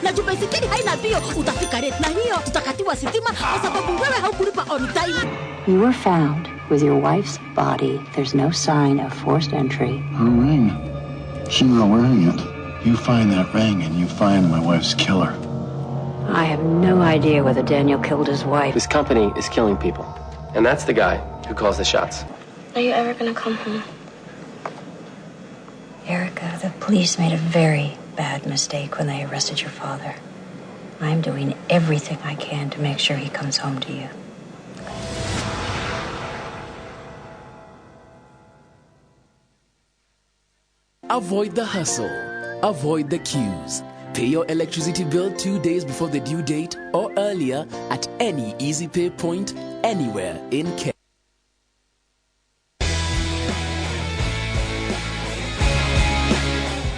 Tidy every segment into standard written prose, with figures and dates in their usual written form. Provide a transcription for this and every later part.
Na baisikeli haina mbio, utafika rate na hiyo tutakatiwa sitima kwa sababu wewe haukulipa on time. You were found with your wife's body. There's no sign of forced entry. Her ring. She's not wearing it. You find that ring and you find my wife's killer. I have no idea whether Daniel killed his wife. This company is killing people. And that's the guy who calls the shots. Are you ever gonna come home? Erica, the police made a very bad mistake when they arrested your father. I'm doing everything I can to make sure he comes home to you. Avoid the hustle. Avoid the queues. Pay your electricity bill 2 days before the due date or earlier at any Easy Pay point anywhere in Kenya.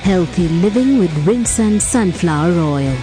Healthy living with Rinsan sunflower oil.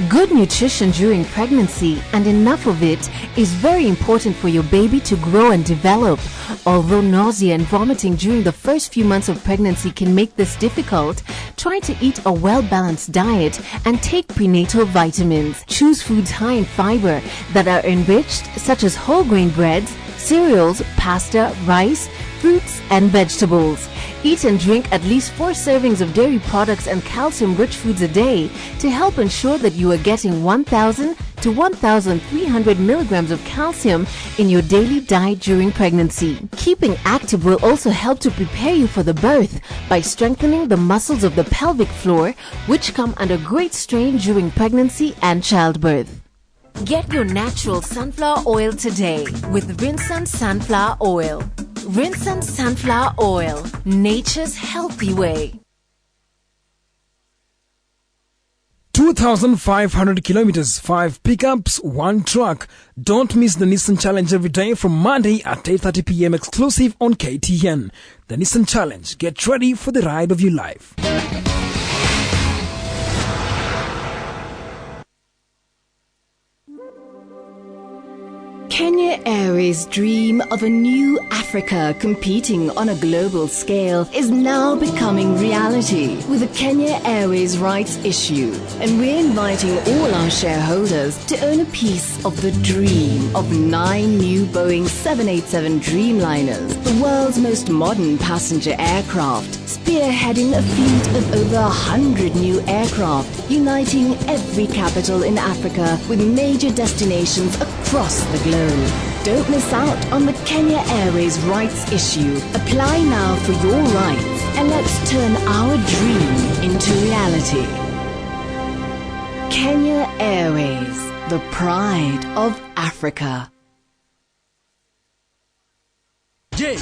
Good nutrition during pregnancy and enough of it is very important for your baby to grow and develop. Although nausea and vomiting during the first few months of pregnancy can make this difficult, try to eat a well-balanced diet and take prenatal vitamins. Choose foods high in fiber that are enriched, such as whole grain breads, cereals, pasta, rice, fruits and vegetables. Eat and drink at least 4 servings of dairy products and calcium-rich foods a day to help ensure that you are getting 1,000 to 1,300 milligrams of calcium in your daily diet during pregnancy. Keeping active will also help to prepare you for the birth by strengthening the muscles of the pelvic floor, which come under great strain during pregnancy and childbirth. Get your natural sunflower oil today with Rinsan Sunflower Oil. Rinsan Sunflower Oil, nature's healthy way. 2,500 kilometers, 5 pickups, 1 truck. Don't miss the Nissan Challenge every day from Monday at 8:30 p.m. exclusive on KTN. The Nissan Challenge. Get ready for the ride of your life. Kenya Airways' dream of a new Africa competing on a global scale is now becoming reality with the Kenya Airways rights issue. And we're inviting all our shareholders to own a piece of the dream of 9 new Boeing 787 Dreamliners, the world's most modern passenger aircraft, spearheading a fleet of over 100 new aircraft, uniting every capital in Africa with major destinations across the globe. Don't miss out on the Kenya Airways rights issue. Apply now for your rights and let's turn our dream into reality. Kenya Airways, the pride of Africa. Je,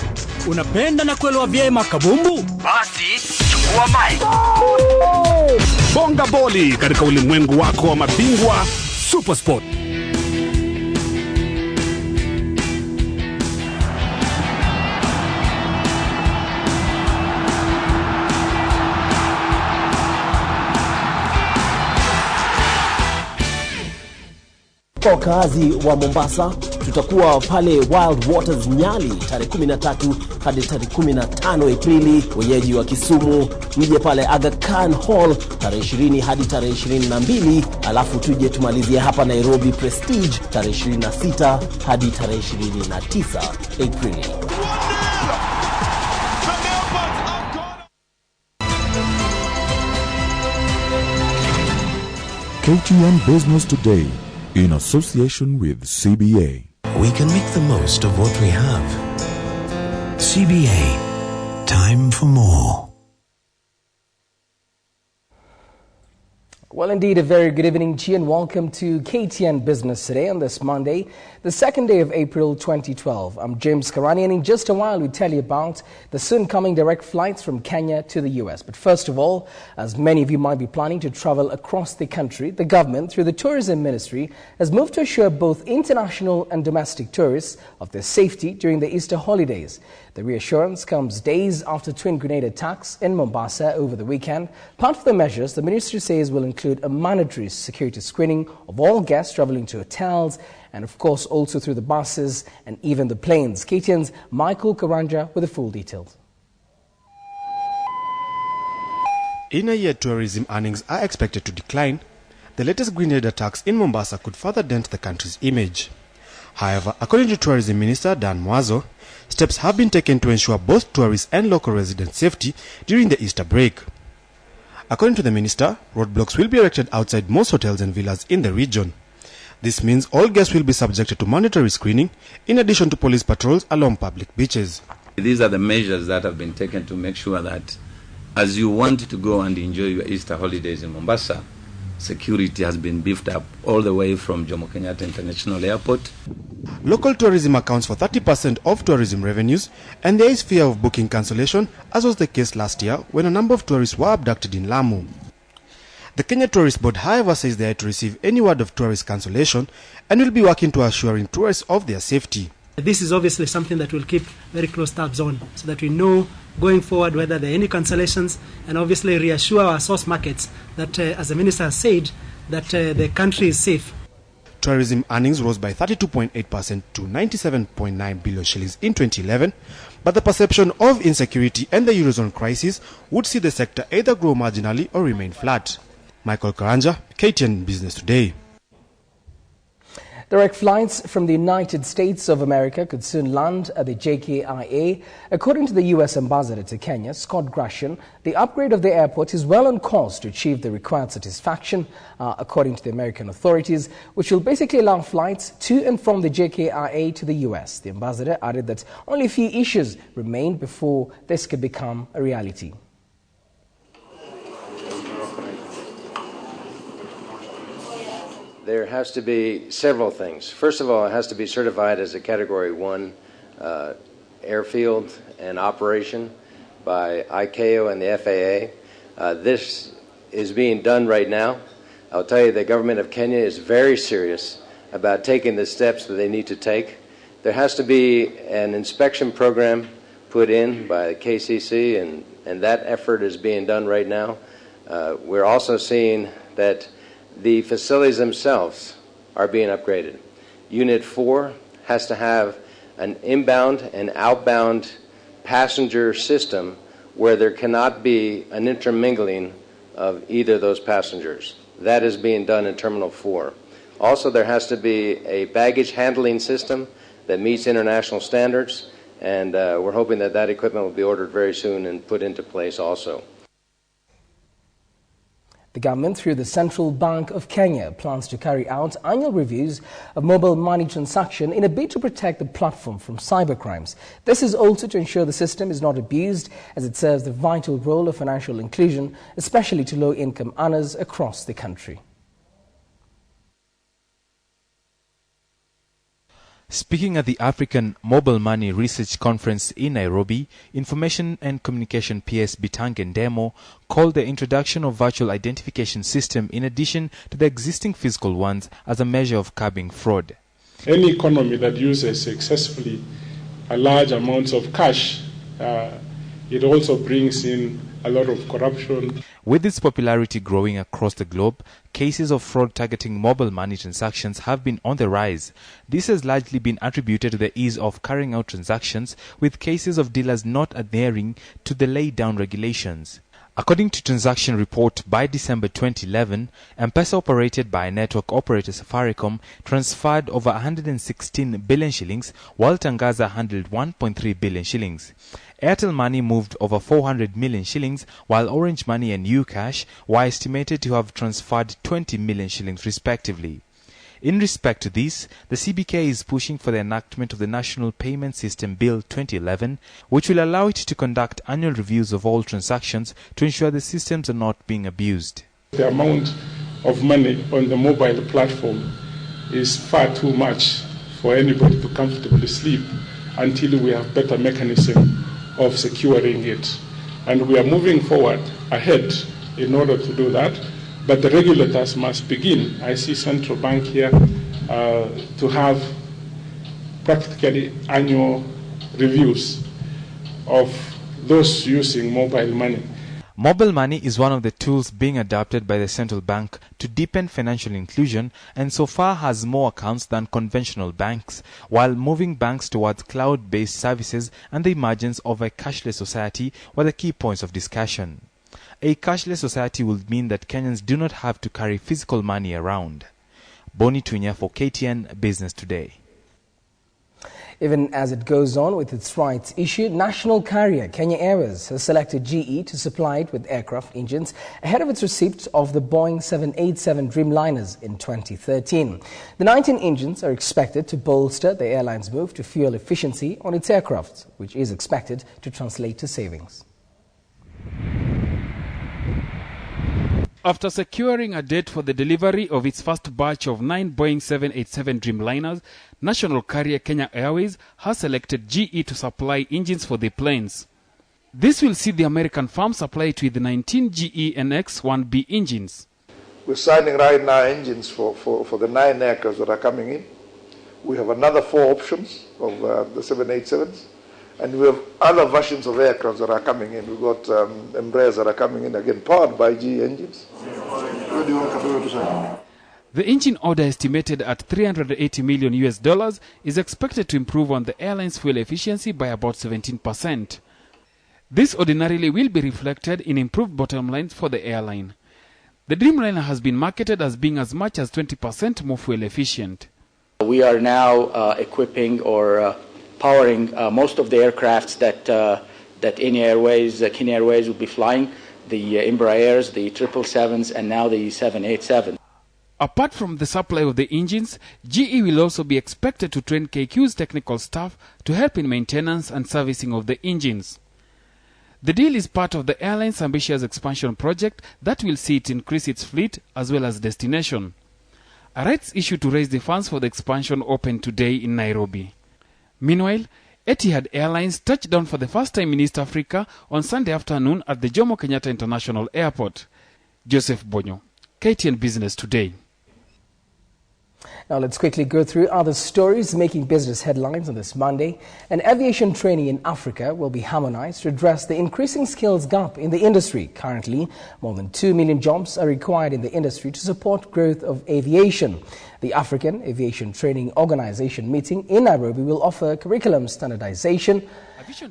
unapenda na kuelewa vyema kabumbu? Basi chukua mic. Bonga boli katika ulimwengu wako wa mabingwa Supersport. Kwa wakazi wa Mombasa, tutakuwa pale Wild Waters Nyali tarehe 13 hadi tarehe 15 Aprili. Wenyeji wa Kisumu mje pale Aga Khan Hall tarehe 20 hadi tarehe 22, alafu tuje tumalizie hapa Nairobi Prestige tarehe 26 hadi tarehe 29 Aprili. KTN Business Today, in association with CBA. We can make the most of what we have. CBA, time for more. Well, indeed, a very good evening to you and welcome to KTN Business Today on this Monday, the 2nd day of April 2012. I'm James Karani, and in just a while we tell you about the soon-coming direct flights from Kenya to the US. But first of all, as many of you might be planning to travel across the country, the government, through the Tourism Ministry, has moved to assure both international and domestic tourists of their safety during the Easter holidays. The reassurance comes days after twin grenade attacks in Mombasa over the weekend. Part of the measures, the ministry says, will include a mandatory security screening of all guests traveling to hotels and, of course, also through the buses and even the planes. KTN's Michael Karanja with the full details. In a year, tourism earnings are expected to decline the latest grenade attacks in Mombasa could further dent the country's image. However, according to Tourism Minister Dan Mwazo, steps have been taken to ensure both tourists and local residents' safety during the Easter break. According to the minister, roadblocks will be erected outside most hotels and villas in the region. This means all guests will be subjected to mandatory screening, in addition to police patrols along public beaches. These are the measures that have been taken to make sure that as you want to go and enjoy your Easter holidays in Mombasa, security has been beefed up all the way from Jomo Kenyatta International Airport. Local tourism accounts for 30% of tourism revenues, and there is fear of booking cancellation, as was the case last year when a number of tourists were abducted in Lamu. The Kenya Tourist Board, however, says they are to receive any word of tourist cancellation and will be working to assuring tourists of their safety. This is obviously something that we'll keep very close tabs on so that we know going forward whether there are any cancellations, and obviously reassure our source markets that, as the Minister has said, that the country is safe. Tourism earnings rose by 32.8% to 97.9 billion shillings in 2011, but the perception of insecurity and the Eurozone crisis would see the sector either grow marginally or remain flat. Michael Karanja, KTN Business Today. Direct flights from the United States of America could soon land at the JKIA. According to the U.S. Ambassador to Kenya, Scott Gratian, the upgrade of the airport is well on course to achieve the required satisfaction, according to the American authorities, which will basically allow flights to and from the JKIA to the U.S. The ambassador added that only a few issues remain before this could become a reality. There has to be several things. First of all, it has to be certified as a Category 1 airfield and operation by ICAO and the FAA. This is being done right now. I'll tell you, the government of Kenya is very serious about taking the steps that they need to take. There has to be an inspection program put in by KCC, and that effort is being done right now. We're also seeing that the facilities themselves are being upgraded. Unit 4 has to have an inbound and outbound passenger system where there cannot be an intermingling of either of those passengers. That is being done in Terminal 4. Also, there has to be a baggage handling system that meets international standards, and we're hoping that that equipment will be ordered very soon and put into place also. The government, through the Central Bank of Kenya, plans to carry out annual reviews of mobile money transaction in a bid to protect the platform from cybercrimes. This is also to ensure the system is not abused, as it serves the vital role of financial inclusion, especially to low-income earners across the country. Speaking at the African Mobile Money Research Conference in Nairobi, Information and Communication PS Bitangen Demo called the introduction of virtual identification system in addition to the existing physical ones as a measure of curbing fraud. Any economy that uses successfully a large amounts of cash, it also brings in a lot of corruption. With its popularity growing across the globe, cases of fraud targeting mobile money transactions have been on the rise. This has largely been attributed to the ease of carrying out transactions, with cases of dealers not adhering to the laid down regulations. According to transaction report by December 2011, M-Pesa, operated by network operator Safaricom, transferred over 116 billion shillings, while Tangaza handled 1.3 billion shillings. Airtel Money moved over 400 million shillings, while Orange Money and UCash were estimated to have transferred 20 million shillings respectively. In respect to this, the CBK is pushing for the enactment of the National Payment System Bill 2011, which will allow it to conduct annual reviews of all transactions to ensure the systems are not being abused. The amount of money on the mobile platform is far too much for anybody to comfortably sleep until we have better mechanism of securing it. And we are moving forward ahead in order to do that. But the regulators must begin. I see Central Bank here to have practically annual reviews of those using mobile money. Mobile money is one of the tools being adopted by the central bank to deepen financial inclusion, and so far has more accounts than conventional banks, while moving banks towards cloud-based services and the emergence of a cashless society were the key points of discussion. A cashless society will mean that Kenyans do not have to carry physical money around. Boni Tunya for KTN Business Today. Even as it goes on with its rights issue, national carrier Kenya Airways has selected GE to supply it with aircraft engines ahead of its receipt of the Boeing 787 Dreamliners in 2013. The 19 engines are expected to bolster the airline's move to fuel efficiency on its aircraft, which is expected to translate to savings. After securing a date for the delivery of its first batch of 9 Boeing 787 Dreamliners, national carrier Kenya Airways has selected GE to supply engines for the planes. This will see the American firm supply it with 19 GE NX-1B engines. We're signing right now engines for the 9 aircraft that are coming in. We have another 4 options of the 787s. And we have other versions of aircraft that are coming in. We've got Embraers that are coming in, again, powered by GE engines. What do you want to say? The engine order, estimated at $380 million is expected to improve on the airline's fuel efficiency by about 17%. This ordinarily will be reflected in improved bottom lines for the airline. The Dreamliner has been marketed as being as much as 20% more fuel efficient. We are now equipping or powering most of the aircrafts that Kenya Airways will be flying, the Embraers, the 777s, and now the 787. Apart from the supply of the engines, GE will also be expected to train KQ's technical staff to help in maintenance and servicing of the engines. The deal is part of the airline's ambitious expansion project that will see it increase its fleet as well as destination. A rights issue to raise the funds for the expansion opened today in Nairobi. Meanwhile, Etihad Airlines touched down for the first time in East Africa on Sunday afternoon at the Jomo Kenyatta International Airport. Joseph Bonyo, KTN Business Today. Now let's quickly go through other stories making business headlines on this Monday. An aviation training in Africa will be harmonized to address the increasing skills gap in the industry. Currently, more than 2 million jobs are required in the industry to support growth of aviation. The African Aviation Training Organization meeting in Nairobi will offer curriculum standardization.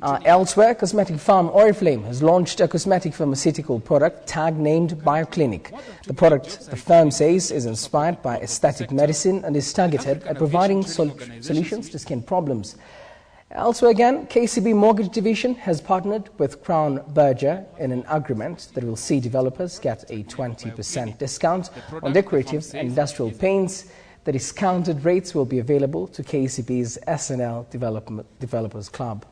Elsewhere, cosmetic firm Oriflame has launched a cosmetic pharmaceutical product tag named BioClinic. The product, the firm says, is inspired by aesthetic medicine and is targeted at providing solutions to skin problems. Elsewhere again, KCB Mortgage Division has partnered with Crown Berger in an agreement that will see developers get a 20% discount on decorative and industrial paints. The discounted rates will be available to KCB's SNL Developers Club.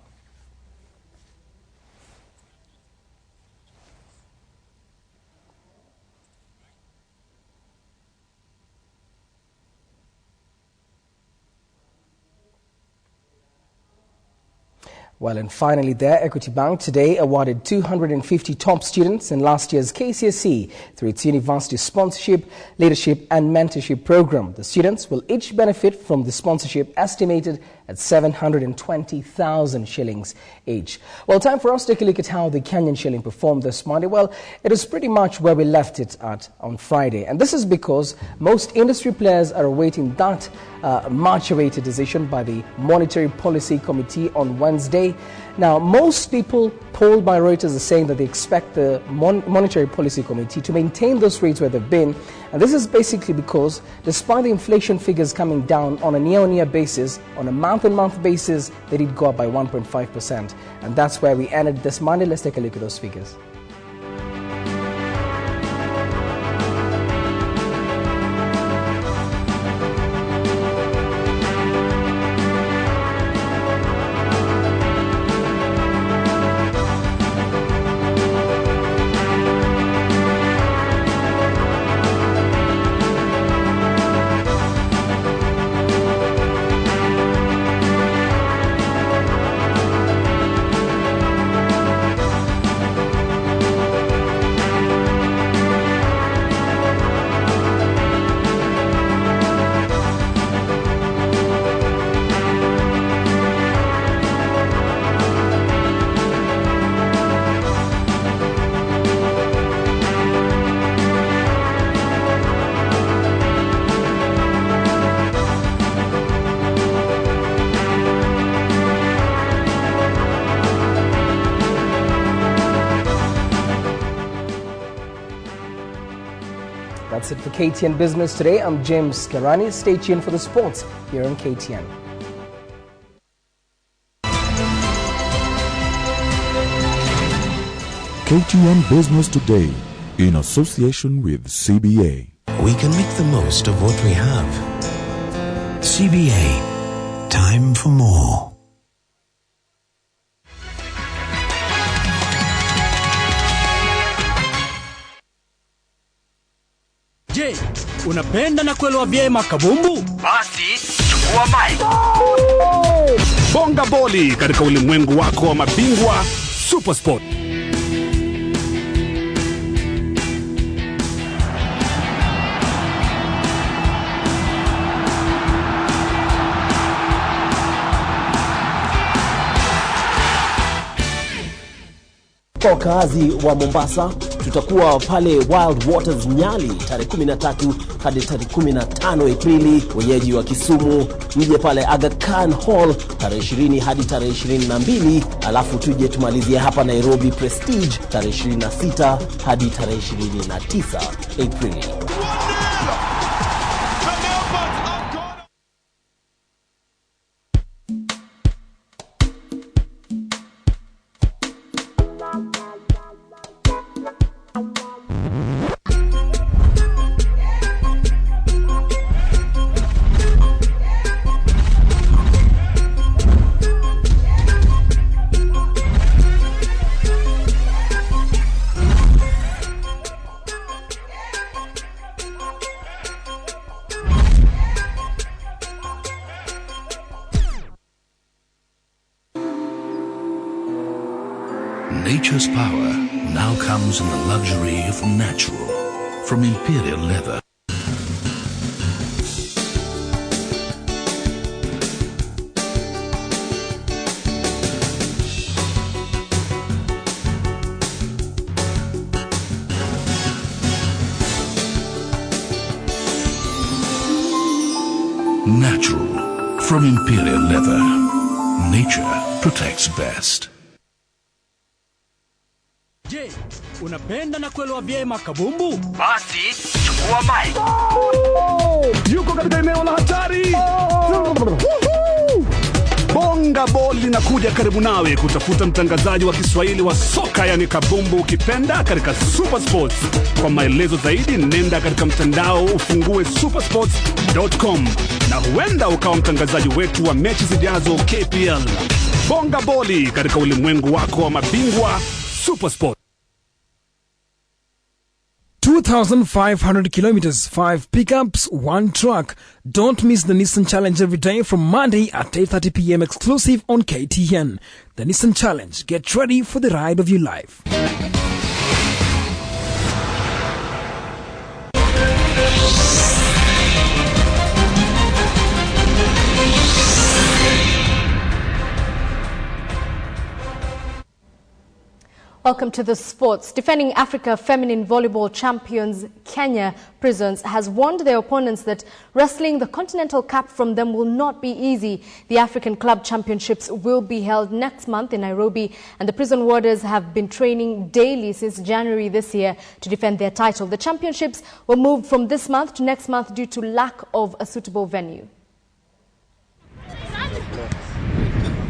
Well, and finally there, Equity Bank today awarded 250 top students in last year's KCSE through its university sponsorship, leadership and mentorship program. The students will each benefit from the sponsorship estimated at 720,000 shillings each. Well, time for us to take a look at how the Kenyan shilling performed this Monday. Well, it is pretty much where we left it at on Friday. And this is because most industry players are awaiting that much-awaited decision by the Monetary Policy Committee on Wednesday. Now, most people polled by Reuters are saying that they expect the Monetary Policy Committee to maintain those rates where they've been. And this is basically because despite the inflation figures coming down on a year-on-year basis, on a month-on-month basis, they did go up by 1.5%. And that's where we ended this Monday. Let's take a look at those figures. That's it for KTN Business today. I'm James Karani. Stay tuned for the sports here on KTN. KTN Business Today, in association with CBA. We can make the most of what we have. CBA. Time for more. Je, unapenda na kuelewa vyema kabumbu? Basi chukua mic. Bonga boli katika ulimwengu wako wa mabingwa Supersport. Kwa wakazi wa Mombasa, tutakuwa pale Wild Waters Nyali tarehe 13 hadi tarehe 15 Aprili. Wenyeji wa Kisumu mje pale Aga Khan Hall tarehe 20 hadi tarehe 22, alafu tuje tumalizie hapa Nairobi Prestige tarehe 26 hadi tarehe 29 Aprili. Nature's power now comes in the luxury of natural, from Imperial leather. Natural, from Imperial leather. Nature protects best. Je, unapenda na kuelewa vyema kabumbu? Basi chukua mic. Yuko katika eneo la hatari. Bonga boli linakuja karibu nawe kutafuta mtangazaji wa Kiswahili wa soka yani kabumbu ukipenda katika Supersports. Kwa maelezo zaidi nenda katika mtandao ufungue supersports.com na huenda ukawa mtangazaji wetu wa mechi zijazo KPL. Bonga boli katika ulimwengu wako wa mabingwa Supersport. 2,500 kilometers, 5 pickups, 1 truck. Don't miss the Nissan Challenge every day from Monday at 8:30 p.m. exclusive on KTN. The Nissan Challenge. Get ready for the ride of your life. Welcome to the sports. Defending Africa feminine volleyball champions Kenya Prisons has warned their opponents that wrestling the Continental Cup from them will not be easy. The African Club Championships will be held next month in Nairobi, and the Prison Warders have been training daily since January this year to defend their title. The championships were moved from this month to next month due to lack of a suitable venue.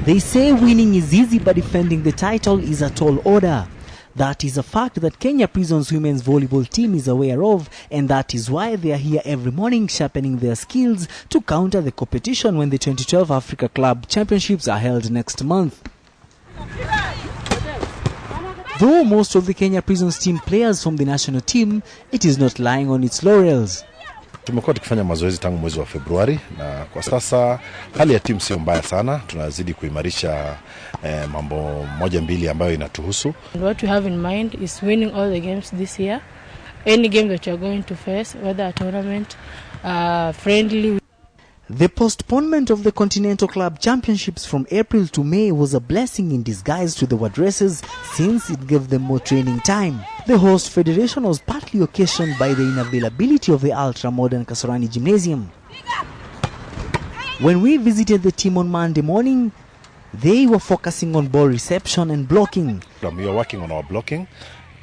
They say winning is easy, but defending the title is a tall order. That is a fact that Kenya Prisons women's volleyball team is aware of, and that is why they are here every morning sharpening their skills to counter the competition when the 2012 Africa Club Championships are held next month. Though most of the Kenya Prisons team players from the national team, it is not lying on its laurels. Tumekuwa tukifanya mazoezi tangu mwezi wa Februari na kwa sasa hali ya timu sio mbaya sana. Tunazidi kuimarisha mambo moja mbili ambayo inatuhusu. What we have in mind is winning all the games this year. Any game that you are going to face, whether a tournament, friendly. The postponement of the Continental Club Championships from April to May was a blessing in disguise to the Wardresses since it gave them more training time. The host federation was partly occasioned by the unavailability of the ultra-modern Kasarani Gymnasium. When we visited the team on Monday morning, they were focusing on ball reception and blocking. We are working on our blocking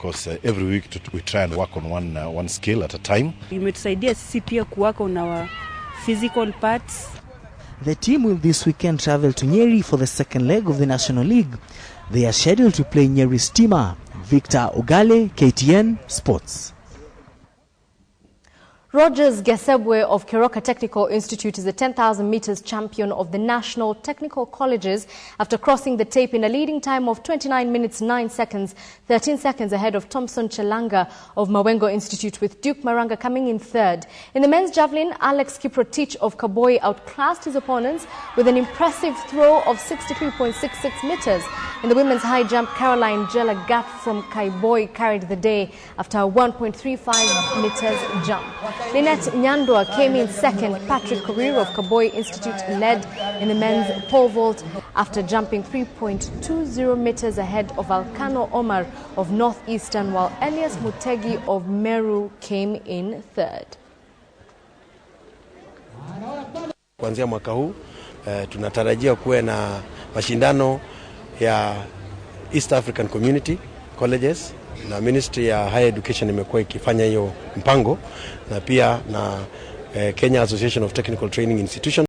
because every week we try and work on one skill at a time. Imetusaidia sisi pia kuwaka on our physical parts. The team will this weekend travel to Nyeri for the second leg of the National League. They are scheduled to play Nyeri Stima. Victor Ogale, KTN Sports. Rogers Gesebwe of Keroka Technical Institute is the 10,000 meters champion of the National Technical Colleges after crossing the tape in a leading time of 29 minutes 9 seconds, 13 seconds ahead of Thompson Chelanga of Mawengo Institute, with Duke Maranga coming in third. In the men's javelin, Alex Kiprotich of Kaboi outclassed his opponents with an impressive throw of 63.66 meters. In the women's high jump, Caroline Jelagat from Kaiboi carried the day after a 1.35 meters jump. Lynette Nyandwa came in second. Patrick Korir of Kaboi Institute led in the men's pole vault after jumping 3.20 meters ahead of Alkano Omar of Northeastern, while Elias Mutegi of Meru came in third. Kuanzia mwaka huu tunatarajia kuwe na mashindano ya East African Community Colleges, na Ministry ya Higher Education imekuwa ikifanya hiyo mpango, na pia na Kenya Association of Technical Training Institutions.